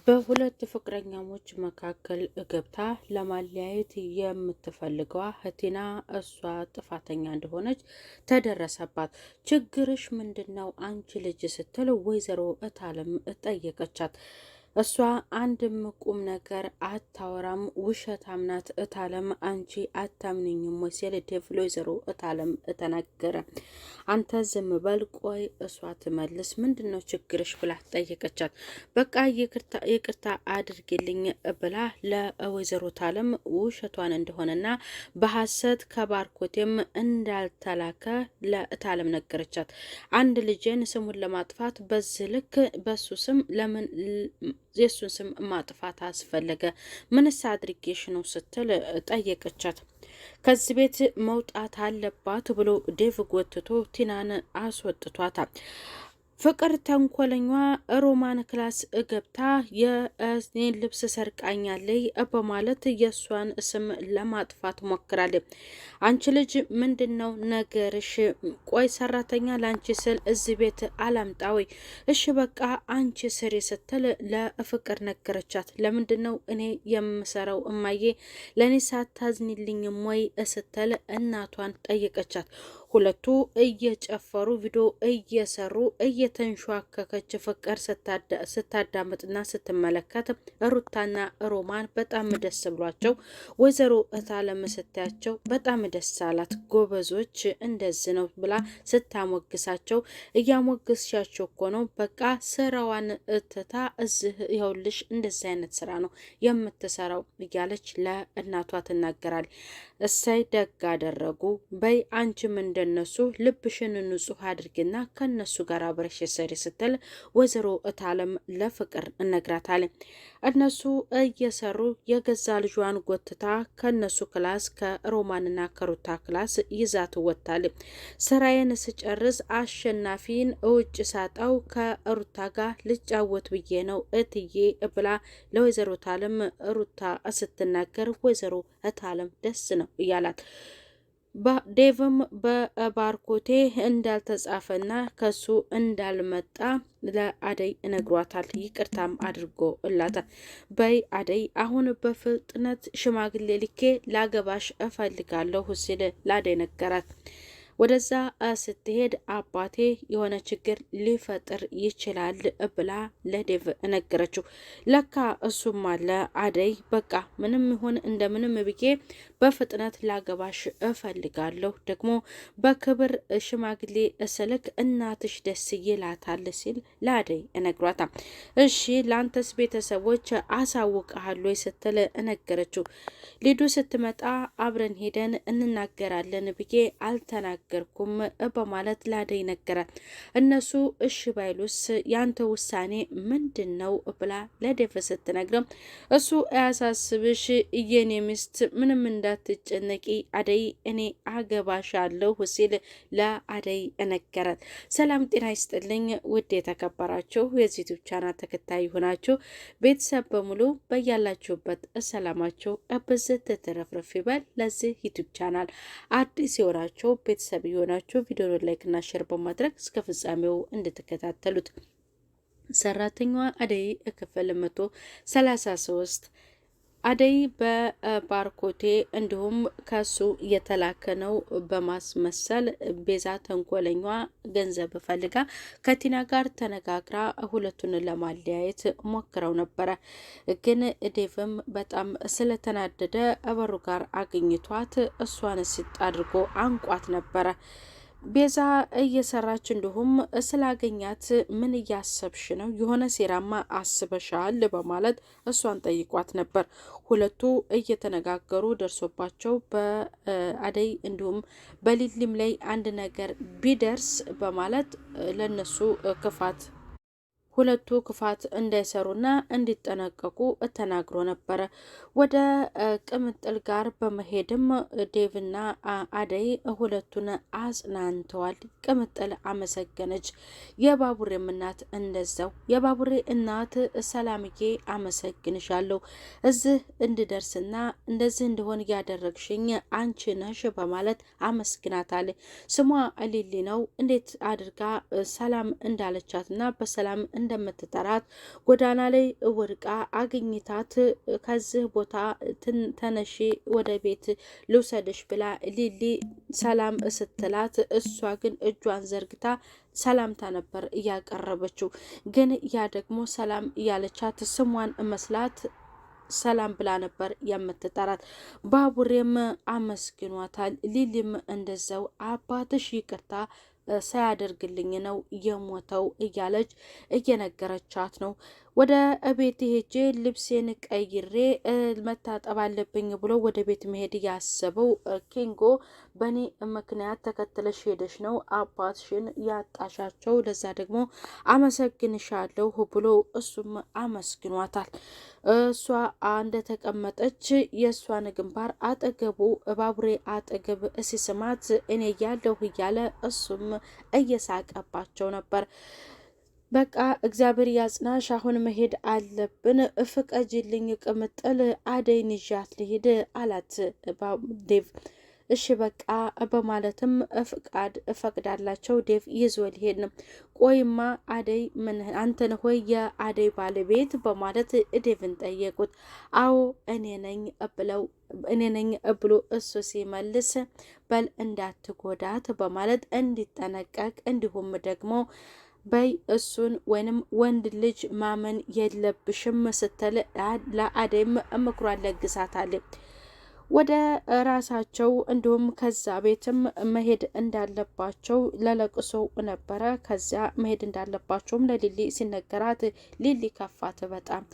በሁለት ፍቅረኛሞች መካከል ገብታ ለማለያየት የምትፈልገዋ ቲና እሷ ጥፋተኛ እንደሆነች ተደረሰባት። ችግርሽ ምንድነው አንቺ ልጅ ስትል ወይዘሮ እታለም ጠየቀቻት። እሷ አንድም ቁም ነገር አታወራም፣ ውሸታም ናት እታለም፣ አንቺ አታምንኝም ወይ ሲል ዴቭ ለወይዘሮ እታለም ተናገረ። አንተ ዝም በል ቆይ እሷ ትመልስ፣ ምንድነው ችግርሽ ብላ ጠየቀቻት። በቃ ይቅርታ አድርጊልኝ ብላ ለወይዘሮ እታለም ውሸቷን እንደሆነና በሐሰት ከባርኮቴም እንዳልተላከ ለእታለም ነገረቻት። አንድ ልጅን ስሙን ለማጥፋት በዚህ ልክ በሱ ስም ለምን የሱን ስም ማጥፋት አስፈለገ? ምንስ አድርጌሽ ነው ስትል ጠየቀቻት። ከዚህ ቤት መውጣት አለባት ብሎ ዴቭ ጎትቶ ቲናን አስወጥቷታል። ፍቅር ተንኮለኛ ሮማን ክላስ ገብታ የኔን ልብስ ሰርቃኛለይ በማለት የእሷን ስም ለማጥፋት ሞክራለች። አንቺ ልጅ ምንድነው ነገርሽ? ቆይ ሰራተኛ ላንቺ ስል እዚህ ቤት አላምጣ ወይ? እሺ በቃ አንቺ ስሪ ስትል ለፍቅር ነገረቻት። ለምንድነው እኔ የምሰራው እማዬ? ለእኔ ሳታዝኒልኝም ወይ ስትል እናቷን ጠየቀቻት። ሁለቱ እየጨፈሩ ቪዲዮ እየሰሩ እየተንሸዋከከች ፍቅር ስታዳምጥና ስትመለከት ሩታና ሮማን በጣም ደስ ብሏቸው ወይዘሮ እታለም ስታያቸው በጣም ደስ አላት። ጎበዞች እንደዚህ ነው ብላ ስታሞግሳቸው እያሞግስሻቸው እኮ ነው፣ በቃ ስራዋን እትታ እዚህ ይኸውልሽ እንደዚህ አይነት ስራ ነው የምትሰራው እያለች ለእናቷ ትናገራል። እሰይ ደግ አደረጉ። በይ አንቺም እንደነሱ ልብሽን ንጹህ አድርግና ከነሱ ጋር አብረሽ ሰሪ ስትል ወይዘሮ እታለም ለፍቅር እነግራታል። እነሱ እየሰሩ የገዛ ልጇን ጎትታ ከነሱ ክላስ ከሮማንና ከሩታ ክላስ ይዛት ወጥታል። ስራዬን ስጨርስ አሸናፊን እውጭ ሳጣው ከሩታ ጋር ልጫወት ብዬ ነው እትዬ ብላ ለወይዘሮ እታለም ሩታ ስትናገር ወይዘሮ እታለም ደስ ነው እያላት ዴቭም በባርኮቴ እንዳልተጻፈና ከሱ እንዳልመጣ ለአደይ ነግሯታል። ይቅርታም አድርጎ እላታል። በይ አደይ አሁን በፍጥነት ሽማግሌ ልኬ ላገባሽ እፈልጋለሁ ሲል ለአደይ ነገራት። ወደዛ ስትሄድ አባቴ የሆነ ችግር ሊፈጥር ይችላል ብላ ለዴቭ ነገረችው። ለካ እሱም አለ። አደይ በቃ ምንም ይሁን እንደምንም ብዬ በፍጥነት ላገባሽ እፈልጋለሁ፣ ደግሞ በክብር ሽማግሌ እስልክ እናትሽ ደስ ይላታል ሲል ለአደይ እነግሯታል። እሺ ለአንተስ ቤተሰቦች አሳውቀሃሉ ስትል እነገረችው። ሊዱ ስትመጣ አብረን ሄደን እንናገራለን ብዬ አልተናገርኩም በማለት ለአደይ ነገራት። እነሱ እሺ ባይሉስ ያንተ ውሳኔ ምንድን ነው ብላ ለዴቭ ስትነግረው እሱ አያሳስብሽ የኔ ሚስት ምንም እንዳትጨነቂ አደይ እኔ አገባሻለሁ ሲል ለአደይ ነገራት። ሰላም ጤና ይስጥልኝ ውድ የተከበራችሁ የዚህ ዩቲዩብ ቻናል ተከታይ ሆናችሁ ቤተሰብ በሙሉ በያላችሁበት ሰላማችሁ ብዝት ትረፍረፍ ይበል። ለዚህ ዩቲዩብ ቻናል አዲስ የሆናችሁ ቤተሰብ የሆናችሁ ቪዲዮ ላይክ እና ሼር በማድረግ እስከ ፍጻሜው እንድትከታተሉት። ሰራተኛዋ አደይ ክፍል 133 አደይ በባርኮቴ እንዲሁም ከሱ የተላከ ነው በማስመሰል ቤዛ ተንኮለኛ ገንዘብ ፈልጋ ከቲና ጋር ተነጋግራ ሁለቱን ለማለያየት ሞክረው ነበረ። ግን ዴቭም በጣም ስለተናደደ በሩ ጋር አግኝቷት እሷን ሲጥ አድርጎ አንቋት ነበረ። ቤዛ እየሰራች እንዲሁም ስላገኛት ምን እያሰብሽ ነው? የሆነ ሴራማ አስበሻል በማለት እሷን ጠይቋት ነበር። ሁለቱ እየተነጋገሩ ደርሶባቸው በአደይ እንዲሁም በሊሊም ላይ አንድ ነገር ቢደርስ በማለት ለነሱ ሁለቱ ክፋት እንዳይሰሩና እንዲጠነቀቁ ተናግሮ ነበረ። ወደ ቅምጥል ጋር በመሄድም ዴቭና አደይ ሁለቱን አጽናንተዋል። ቅምጥል አመሰገነች። የባቡሬም እናት እንደዛው። የባቡሬ እናት ሰላምዬ አመሰግንሻለሁ፣ እዚህ እንድደርስና እንደዚህ እንደሆን ያደረግሽኝ አንቺ ነሽ በማለት አመስግናታል። ስሟ ሊሊ ነው። እንዴት አድርጋ ሰላም እንዳለቻትና በሰላም እንደምትጠራት ጎዳና ላይ ወድቃ አግኝታት ከዚህ ቦታ ተነሺ ወደ ቤት ልውሰድሽ ብላ ሊሊ ሰላም ስትላት እሷ ግን እጇን ዘርግታ ሰላምታ ነበር እያቀረበችው። ግን ያ ደግሞ ሰላም እያለቻት ስሟን መስላት ሰላም ብላ ነበር የምትጠራት። ባቡሬም አመስግኗታል። ሊሊም እንደዛው አባትሽ ይቅርታ ሳያደርግልኝ ነው የሞተው እያለች እየነገረቻት ነው። ወደ ቤት ሄጄ ልብሴን ቀይሬ መታጠብ አለብኝ ብሎ ወደ ቤት መሄድ ያሰበው ኪንጎ በእኔ ምክንያት ተከትለሽ ሄደሽ ነው አባትሽን ያጣሻቸው፣ ለዛ ደግሞ አመሰግንሻለሁ ብሎ እሱም አመስግኗታል። እሷ እንደተቀመጠች የእሷን ግንባር አጠገቡ ባቡሬ አጠገብ ሲስማት እኔ ያለሁ እያለ እሱም እየሳቀባቸው ነበር። በቃ እግዚአብሔር ያጽናሽ፣ አሁን መሄድ አለብን፣ ፍቀጂልኝ ቅምጥል አደይን ይዣት ልሂድ አላት ዴቭ። እሺ በቃ በማለትም እፈቅዳላቸው ዴቭ ይዞ ሊሄድ ነው። ቆይማ አደይ ምን አንተን ሆይ የአደይ ባለቤት በማለት ዴቭን ጠየቁት። አዎ እኔ ነኝ ብሎ እሱ ሲመልስ በል እንዳትጎዳት በማለት እንዲጠነቀቅ እንዲሁም ደግሞ በይ እሱን ወይንም ወንድ ልጅ ማመን የለብሽም ስትል ለአደይም ምክሯን ለግሳታለች። ወደ ራሳቸው እንዲሁም ከዛ ቤትም መሄድ እንዳለባቸው ለለቅሶ ነበረ። ከዚያ መሄድ እንዳለባቸውም ለሊሊ ሲነገራት ሊሊ ከፋት በጣም።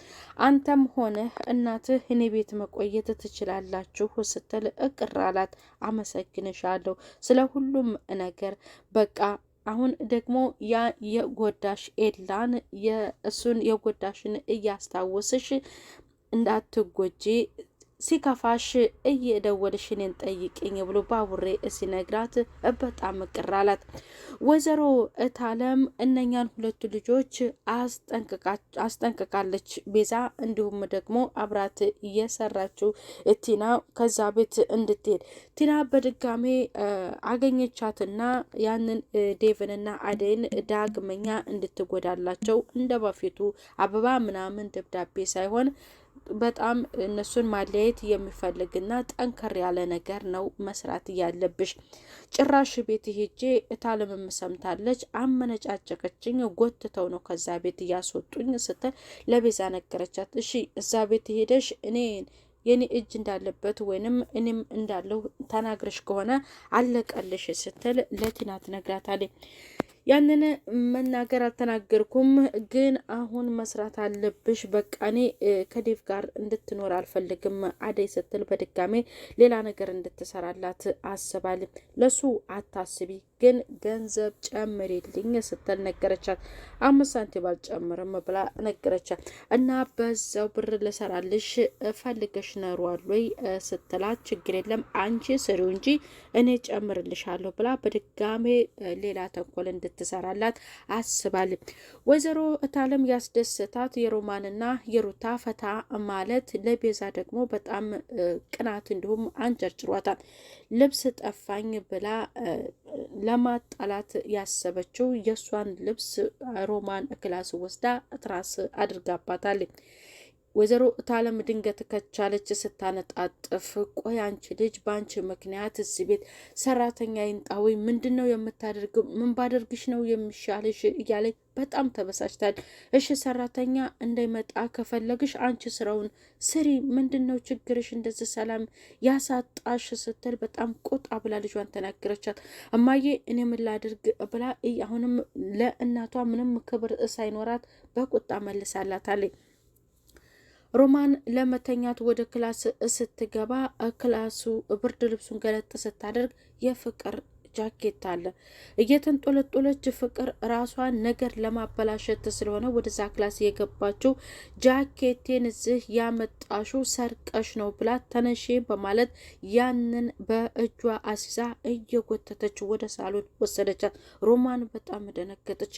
አንተም ሆነ እናትህ እኔ ቤት መቆየት ትችላላችሁ ስትል እቅር አላት። አመሰግንሻለሁ ስለ ሁሉም ነገር በቃ አሁን ደግሞ ያ የጎዳሽ ኤላን የእሱን የጎዳሽን እያስታወስሽ እንዳትጎጂ ሲከፋሽ እየደወልሽ እኔን ጠይቅኝ ብሎ ባቡሬ ሲነግራት በጣም ቅር አላት። ወይዘሮ እታለም እነኛን ሁለቱ ልጆች አስጠንቅቃለች ቤዛ፣ እንዲሁም ደግሞ አብራት እየሰራችው ቲና ከዛ ቤት እንድትሄድ። ቲና በድጋሜ አገኘቻትና ያንን ዴቭንና አደይን ዳግመኛ እንድትጎዳላቸው እንደ በፊቱ አበባ ምናምን ደብዳቤ ሳይሆን በጣም እነሱን ማለያየት የሚፈልግና ጠንከር ያለ ነገር ነው መስራት ያለብሽ። ጭራሽ ቤት ሄጄ እታለምም ሰምታለች፣ አመነጫጨቀችኝ፣ ጎትተው ነው ከዛ ቤት እያስወጡኝ ስትል ለቤዛ ነገረቻት። እሺ እዛ ቤት ሄደሽ የኔ እጅ እንዳለበት ወይንም እኔም እንዳለው ተናግረሽ ከሆነ አለቀልሽ ስትል ለቲና ትነግራታለች። ያንን መናገር አልተናገርኩም፣ ግን አሁን መስራት አለብሽ። በቃ እኔ ከዴቭ ጋር እንድትኖር አልፈልግም አደይ ስትል በድጋሜ ሌላ ነገር እንድትሰራላት አስባል። ለሱ አታስቢ፣ ግን ገንዘብ ጨምሪልኝ ስትል ነገረቻት። 5 ሳንቲም አልጨምርም ብላ ነገረቻት። እና በዛው ብር ልሰራልሽ ፈልገሽ ነሯል ወይ ስትላት ችግር የለም አንቺ ስሪው እንጂ እኔ ጨምርልሻለሁ ብላ በድጋሜ ሌላ ተንኮል እንድትሰራላት አስባል። ወይዘሮ እታለም ያስደስታት የሮማንና የሩታ ፈታ ማለት ለቤዛ ደግሞ በጣም ቅናት እንዲሁም አንጨርጭሯታል። ልብስ ጠፋኝ ብላ ለማጣላት ያሰበችው የእሷን ልብስ ሮማን ክላስ ወስዳ ትራስ አድርጋባታል። ወይዘሮ እታለም ድንገት ከቻለች ስታነጣጥፍ፣ ቆይ አንቺ ልጅ በአንቺ ምክንያት እዚህ ቤት ሰራተኛ ይንጣዊ ምንድን ነው የምታደርገው? ምን ባደርግሽ ነው የሚሻልሽ? እያለች በጣም ተበሳጭታል። እሺ ሰራተኛ እንዳይመጣ ከፈለግሽ አንቺ ስራውን ስሪ፣ ምንድን ነው ችግርሽ? እንደዚህ ሰላም ያሳጣሽ ስትል በጣም ቆጣ ብላ ልጇን ተናገረቻት። እማዬ እኔ ምን ላድርግ ብላ አሁንም ለእናቷ ምንም ክብር ሳይኖራት በቁጣ መልሳላታለች። ሮማን ለመተኛት ወደ ክላስ ስትገባ ክላሱ ብርድ ልብሱን ገለጥ ስታደርግ የፍቅር ጃኬት አለ። እየተንጦለጦለች ፍቅር ራሷን ነገር ለማበላሸት ስለሆነ ወደዛ ክላስ የገባችው ጃኬቴን እዚህ ያመጣሹ ሰርቀሽ ነው ብላ ተነሺ በማለት ያንን በእጇ አሲዛ እየጎተተች ወደ ሳሎን ወሰደቻት። ሮማን በጣም ደነገጠች።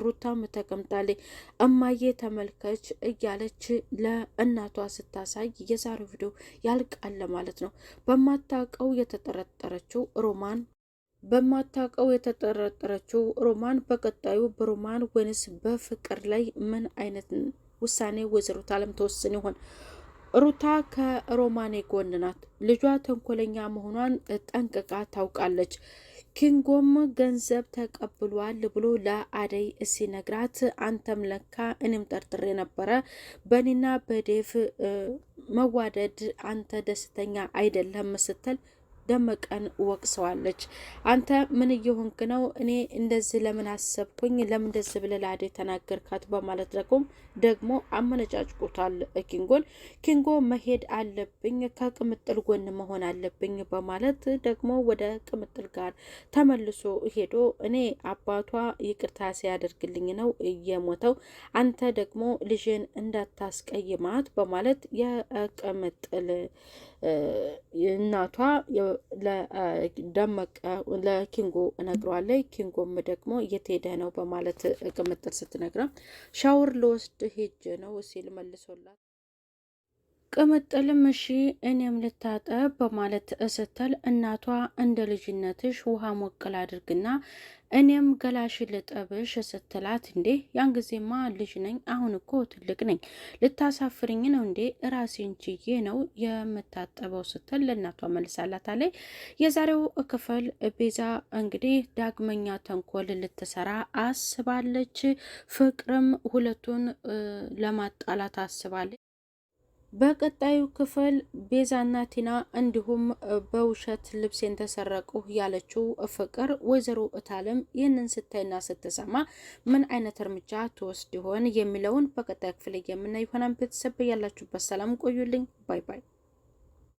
ሩታም ተቀምጣለች። እማዬ ተመልከች እያለች ለእናቷ ስታሳይ የዛሬው ቪዲዮ ያልቃል ማለት ነው። በማታውቀው የተጠረጠረችው ሮማን በማታውቀው የተጠረጠረችው ሮማን በቀጣዩ በሮማን ወይንስ በፍቅር ላይ ምን አይነት ውሳኔ ወይዘሮ አለም ተወስን ይሆን? ሩታ ከሮማኔ ጎን ናት። ልጇ ተንኮለኛ መሆኗን ጠንቅቃ ታውቃለች። ኪንጎም ገንዘብ ተቀብሏል ብሎ ለአደይ ሲነግራት አንተም ለካ እኔም ጠርጥሬ ነበረ፣ በእኔና በዴቭ መዋደድ አንተ ደስተኛ አይደለም ስትል ደመቀን ወቅሰዋለች። አንተ ምን እየሆንክ ነው? እኔ እንደዚህ ለምን አሰብኩኝ? ለምን እንደዚህ ብለህ ለአደይ ተናገርካት? በማለት ደግሞ አመነጫጭቆታል ኪንጎን። ኪንጎ መሄድ አለብኝ፣ ከቅምጥል ጎን መሆን አለብኝ በማለት ደግሞ ወደ ቅምጥል ጋር ተመልሶ ሄዶ እኔ አባቷ ይቅርታ ሲያደርግልኝ ነው እየሞተው፣ አንተ ደግሞ ልጅን እንዳታስቀይማት በማለት የቅምጥል እናቷ ለደመቀ ለኪንጎ እነግረዋለሁ። ኪንጎም ደግሞ እየተሄደ ነው በማለት ቅምጥል ስትነግረው ሻወር ልወስድ ሄጄ ነው ሲል መልሶላት፣ ቅምጥልም እሺ እኔም ልታጠብ በማለት ስትል እናቷ እንደ ልጅነትሽ ውሃ ሞቅል አድርግና እኔም ገላሽ ልጠብሽ ስትላት፣ እንዴ ያን ጊዜማ ልጅ ነኝ፣ አሁን እኮ ትልቅ ነኝ፣ ልታሳፍርኝ ነው እንዴ? ራሴን ችዬ ነው የምታጠበው ስትል ለእናቷ መልሳላታለች። የዛሬው ክፍል ቤዛ እንግዲህ ዳግመኛ ተንኮል ልትሰራ አስባለች። ፍቅርም ሁለቱን ለማጣላት አስባለች። በቀጣዩ ክፍል ቤዛና ቲና እንዲሁም በውሸት ልብሴን ተሰረቁ ያለችው ፍቅር ወይዘሮ እታለም ይህንን ስታይና ስትሰማ ምን አይነት እርምጃ ትወስድ ይሆን የሚለውን በቀጣይ ክፍል የምናይ ይሆናል። ቤተሰብ ያላችሁበት ሰላም ቆዩልኝ። ባይ ባይ።